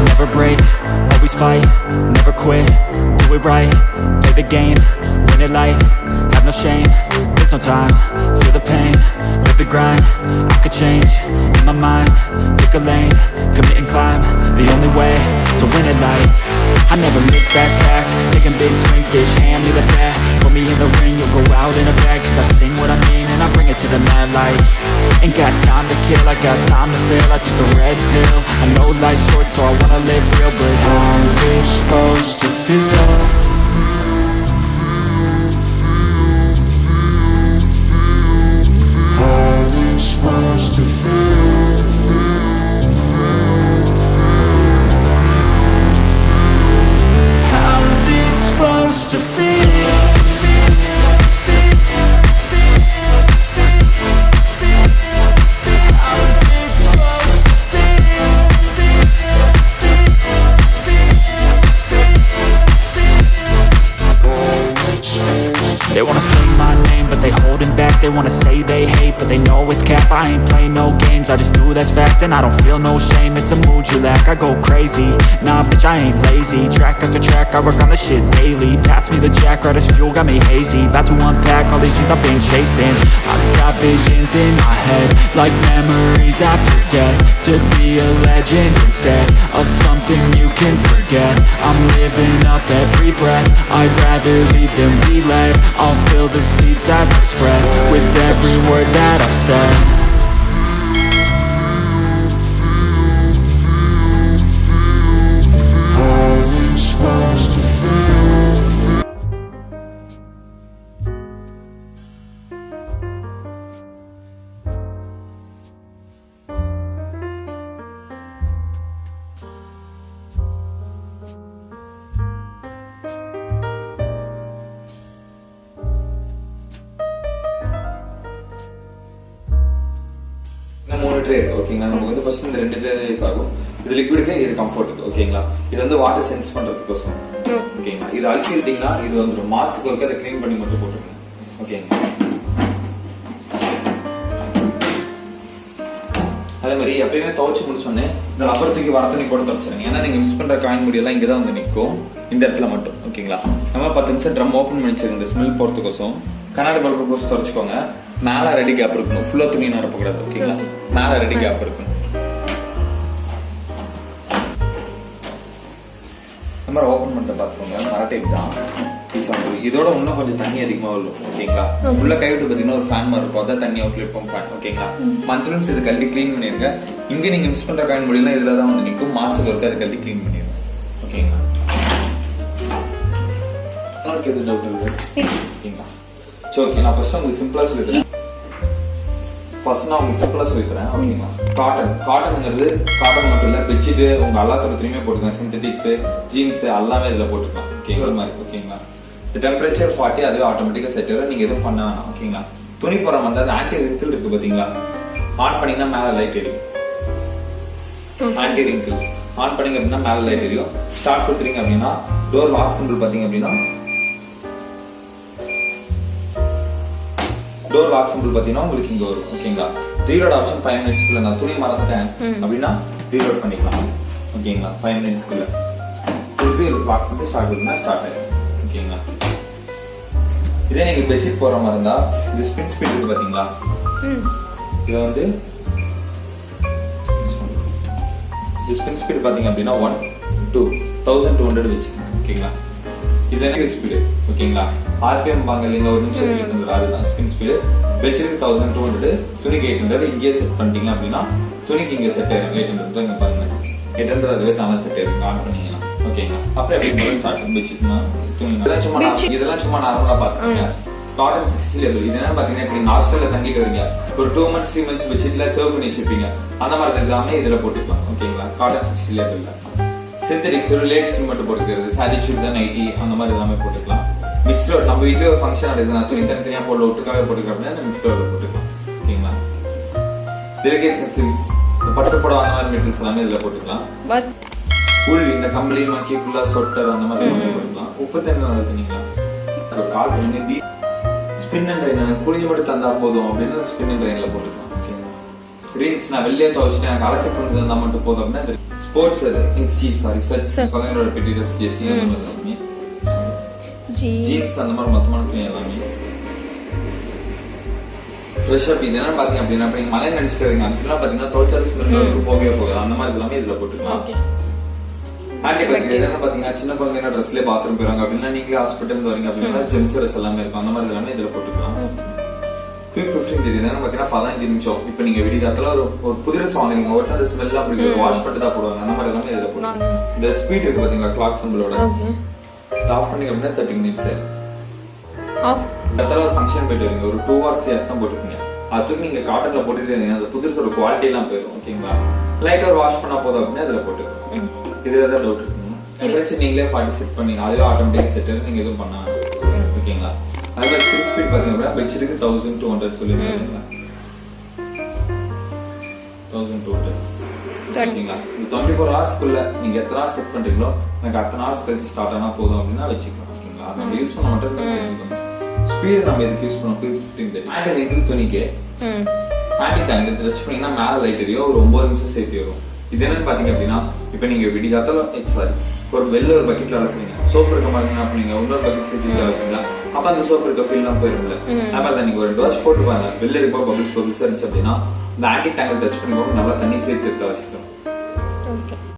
Never break, always fight, never quit, do it right, play the game, win it life, have no shame, there's no time, feel the pain, live the grind, I could change, in my mind, pick a lane, commit and climb, the only way to win it life. I never miss, that's fact, taking big swings, bitch, hand me the bat, put me in the ring, you'll go out in a bag, cause I sing what I mean and I bring it to the mad light. Ain't got time to kill, I got time to feel, I took the red pill, I know life's short so I wanna live real, but how's it supposed to feel? How's it supposed to feel? How's it supposed to feel? They wanna say my name, but they holding back. They wanna say they hate, but they know it's cap. I ain't play no games, I just do that's fact. And I don't feel no shame, it's a mood you lack. I go crazy, nah bitch I ain't lazy. Track after track, I work on the shit daily. Pass me the jack, right as fuel, got me hazy. About to unpack all these things I've been chasing. I've got visions in my head, like memories after death. To be a legend instead of something you can forget. I'm living up every breath, I'd rather lead than be led. I'll fill the seeds as I spread with every word that I've said. How's it supposed to feel? ஓகேங்களா, நமக்கு வந்து first இந்த 2 trace ஆகும். இது லிக்விடுக்கு, இது கம்ஃபர்ட்டுக்கு. ஓகேங்களா, இது வந்து வாட்டர் சென்ஸ் பண்றதுக்கோசம். ஓகேங்களா, இது அழுத்திட்டீங்கன்னா இது வந்துடும். மாஸ்க்கு ஒர்க்கு அதை கிளீன் பண்ணி மட்டும் போட்டுருங்க. ஓகேங்களா, அதே மாதிரி எப்பயுமே துவைச்சு முடிச்சோன்னே இந்த ரப்பர் தூக்கி வர துணி போட்டு துவைச்சிருங்க. ஏன்னா நீங்க மிஸ் பண்ற காயின் முடியெல்லாம் இங்கதான் வந்து நிற்கும், இந்த இடத்துல மட்டும். ஓகேங்களா, நம்ம 10 நிமிஷம் ட்ரம் ஓப்பன் பண்ணி வச்சிருங்க. இந்த ஸ்மெல் போறதுக்கோசம் கண்ணாடி பல்பு கோசம் துவைச்சுக்கோங்க. மேல ரெடி கேப் இருக்கணும், ஃபுல்லா துணி நிரப்பக்கூடாது. ஓகேங்களா, மேல ரெடி கேப் இருக்கணும். இந்த மாதிரி ஓப்பன் பண்ணிட்டு பாத்துக்கோங்க. மர டைப் தான். இதோட இன்னும் கொஞ்சம் தண்ணி அதிகமா வரும். ஓகேங்களா, உள்ள கை விட்டு பாத்தீங்கன்னா ஒரு ஃபேன் மாதிரி இருக்கும், அதான் தண்ணி அவுட்லெட் பம்ப் ஃபேன். ஓகேங்களா, மந்த்லின்ஸ் இது கழட்டி கிளீன் பண்ணிருங்க. இங்க நீங்க மிஸ் பண்ற காயின் முடியலாம் இதுலதான் வந்து நிற்கும். மாசுக்கு இருக்கு, அது கழட்டி கிளீன் பண்ணிருங்க. ஓகேங்களா, எது டவுட் இருக்கு? ஓகேங்களா, சரி ஓகே. நான் ஃபர்ஸ்ட் உங்களுக்கு சிம்பிளா சொல்லித்தரேன். ஓகேங்களா, காட்டன்ங்கிறது காட்டன் மட்டும் இல்ல, பெட்ஷீட் உங்க எல்லா துணியுமே போட்டுக்கலாம். சிந்தட்டிக்ஸ், ஜீன்ஸ் எல்லாமே இதுல போட்டுக்கலாம். ஓகேங்களா, மாதிரி. ஓகேங்களா, இந்த டெம்பரேச்சர் 40 அதுவே ஆட்டோமேட்டிக்கா செட் ஆயிடும். நீங்க எதுவும் பண்ண வேணாம். ஓகேங்களா, துணி போற வந்து அந்த ஆன்டி ரிங்கிள் இருக்கு பாத்தீங்களா, ஆன் பண்ணீங்கன்னா மேல லைட் எரியும். ஆன்டி ரிங்கிள் ஆன் பண்ணீங்க அப்படின்னா மேல லைட் எரியும். ஸ்டார்ட் கொடுத்துறீங்க அப்படின்னா டோர் லாக் சிம்பிள் பாத்தீங்க அப்படின்னா டோர் லாக் சிம்பிள் பாத்தீங்கன்னா உங்களுக்கு இங்க வரும். ஓகேங்களா, ரீலோட் ஆப்ஷன் 5 மினிட்ஸ்க்குள்ள. நான் துணி மறந்துட்டேன் அப்படின்னா ரீலோட் பண்ணிக்கலாம். ஓகேங்களா, 5 மினிட்ஸ்க்குள்ள திருப்பி லாக் பண்ணி ஸ்டார்ட் பண்ணா ஸ்டார்ட் ஆயிடும். ஓகேங்களா, இதே நீங்க பெட்ஷீட் போற மாதிரி இருந்தா இது ஸ்பின் ஸ்பீட் இருக்கு பாத்தீங்களா, இது வந்து ஸ்பின் ஸ்பீட் பாத்தீங்க அப்படின்னா 1 2 1200 வச்சு. ஓகேங்களா, இது எனக்கு ஸ்பீடு. ஓகேங்களா, ஆர்பிஎம் பாங்க இல்லைங்க, ஒரு நிமிஷத்துக்கு அதுதான் ஸ்பின் ஸ்பீடு. பெட்ஷீட் 1200, துணிக்கு 800. இங்கே செட் பண்ணிட்டீங்க அப்படின்னா துணிக்கு இங்க செட் ஆயிடும். 800 இங்க பாருங்க, 800 அதுவே தானே செட் ஆயிடும் ஆன் பண்ணீங்கன்னா. ஓகேங்களா, அப்புறம் எப்படி ஸ்டார்ட் பெட்ஷீட்னா துணி இதெல்லாம் சும்மா நார்மலா பாத்துக்கோங்க. Cotton 60 level. இது என்ன பாத்தீங்கன்னா இப்படி நாஸ்டல்ல தங்கிட்டு வரீங்க, ஒரு 2 months 3 months பெட்ஷீட்ல சர்வ் பண்ணி வச்சிருப்பீங்க, அந்த மாதிரி எல்லாமே இதுல போட்டுக்கலாம். ஓகேங்களா, காட்டன் 60 லெவல்ல. சிந்தடிக்ஸ் ஒரு லேடிஸ் மட்டும் போட்டுக்கிறது, சாரி சுடிதார் நைட்டி அந்த மாதிரி எல்லாமே போட்டுக்கலாம். மிக்ஸ்ட் ரோட் நம்ம வீட்டுல ஒரு ஃபங்க்ஷன் நடக்குது, துணி தனித்தனியா போட்டு ஒட்டுக்காக போட்டுக்கிறோம் அப்படின்னா மிக்ஸ்ட் ரோட்ல போட்டுக்கலாம். ஓகேங்களா, டெலிகேட்ஸ் அண்ட் சில்க்ஸ் பட்டு புடவை அந்த மாதிரி மெட்டீரியல்ஸ் எல்லாமே இதுல போட்டுக்கலாம். உள் இந்த கம்பளி மக்கி ஃபுல்லா சொட்டர் அந்த மாதிரி போட்டுக்கலாம். 39 தண்ணிங்களா ஒரு கால் பண்ணி ஸ்பின் அண்ட் ட்ரைன் எனக்கு புளிஞ்சு மட்டும் தந்தா போதும் அப்படின்னு ஸ்பின் அண்ட் ட்ரைன்ல போட்டுக்கலாம். ரீல்ஸ் நான் வெளியே துவச்சிட்டு எனக்கு அலசி புரிஞ்சு தந்தா மட்டும் போதும் அப்படின்னா ஸ்போர்ட்ஸ் பசங்களோட மெட்டீரியல்ஸ் ஜெர்சி அந்த மாதிரி ஜீன்ஸ் அந்த மாதிரி மொத்தமான துணி எல்லாமே ஃப்ரெஷ் அப். இது என்ன பாத்தீங்க அப்படின்னா நீங்க மழை நினைச்சிட்டு வரீங்க அப்படிலாம் பாத்தீங்கன்னா துவைச்சாலும் ஸ்மெல் போகவே போகுது. அந்த மாதிரி எல்லாமே இதுல போட்டுக்கலாம். ஆன்டி பேக் என்ன பாத்தீங்கன்னா சின்ன குழந்தைங்க ட்ரெஸ்லயே பாத்ரூம் போயிருவாங்க அப்படின்னா நீங்களே ஹாஸ்பிட்டல் வரீங்க அப்படின்னா ஜெம்ஸ் ட்ரெஸ் எல்லாமே இருக்கும். அந்த மாதிரி எல்லாமே இதுல போட்டுக்கலாம். குயிக் 15 என்னன்னு பாத்தீங்கன்னா 15 நிமிஷம். இப்ப நீங்க விடிகாலத்துல ஒரு புது ட்ரெஸ் வாங்குறீங்க ஒரு ட்ரெஸ் ஸ்மெல்லாம் பிடிக்கும் வாஷ் பண்ணிட்டு தான் போடுவாங்க. அந்த மாதிரி எல்லாமே இதுல போடுவாங்க. இந்த ஸ்பீட் இருக்கு பாத்தீங்களா கிளாக் சிம்பிளோட ஆஃப் பண்ணீங்க அப்படின்னா 30 மினிட்ஸ் ஆஃப். இடத்துல ஒரு ஃபங்க்ஷன் போயிட்டு வரீங்க ஒரு 2 hours தான் போட்டுருக்கீங்க. அதுக்கு நீங்க காட்டன்ல போட்டுட்டு இருந்தீங்க அந்த புதுசோட குவாலிட்டி எல்லாம் போயிடும். ஓகேங்களா லைட்டா ஒரு வாஷ் பண்ணா போதும் அப்படின்னா இதுல போட்டுக்கலாம். இதுல தான் டவுட் இருக்குங்க நீங்களே 40 செட் பண்ணீங்க அதுவே ஆட்டோமேட்டிக் செட் நீங்க எதுவும் பண்ண. ஓகேங்களா அதுல ஸ்பீட் பாத்தீங்க அப்படின்னா பெட்ஷீட்டுக்கு 1200 சொல்லிருக்கீங்களா 1200. ஓகேங்களா 24 ஹவர்ஸ்க்குள்ள நீங்க எத்தனை ஹவர்ஸ் செட் பண்றீங்களோ எனக்கு அத்தனை ஹவர்ஸ் கழிச்சு ஸ்டார்ட் ஆனா போதும் அப்படின்னா வச்சுக்கலாம். ஓகேங்களா நம்ம யூஸ் பண்ண மட்டும் ஸ்பீட் நம்ம எதுக்கு யூஸ் பண்ணோம் 15 ஆன்டி நெக் துணிக்கு ஆன்டி டேங்க் ட்ரெஸ் பண்ணீங்கன்னா மேல லைட் எரியும் ஒரு 9 நிமிஷம் சேர்த்து வரும். இது என்னன்னு பாத்தீங்க அப்படின்னா இப்ப நீங்க விடிகாலத்துல சாரி ஒரு வெள்ள ஒரு பக்கெட்ல அலசுறீங்க சோப் இருக்க மாதிரி என்ன பண்ணீங்க இன்னொரு பக்கெட் சேர்த்து அலசுறீங்களா அப்ப அந்த சோப் இருக்க ஃபீல்லாம் போயிரும்ல. நம்ம நீங்க ஒரு வாஷ் போட்டு பாருங்க வெளில இருக்க பபிள்ஸ் இருந்துச்சு அப்படின்னா இந்த ஆன்டி டேங்க் டச் பண்ணி நல்லா தண்ணி சேர்த்து அலசிக்கலாம்.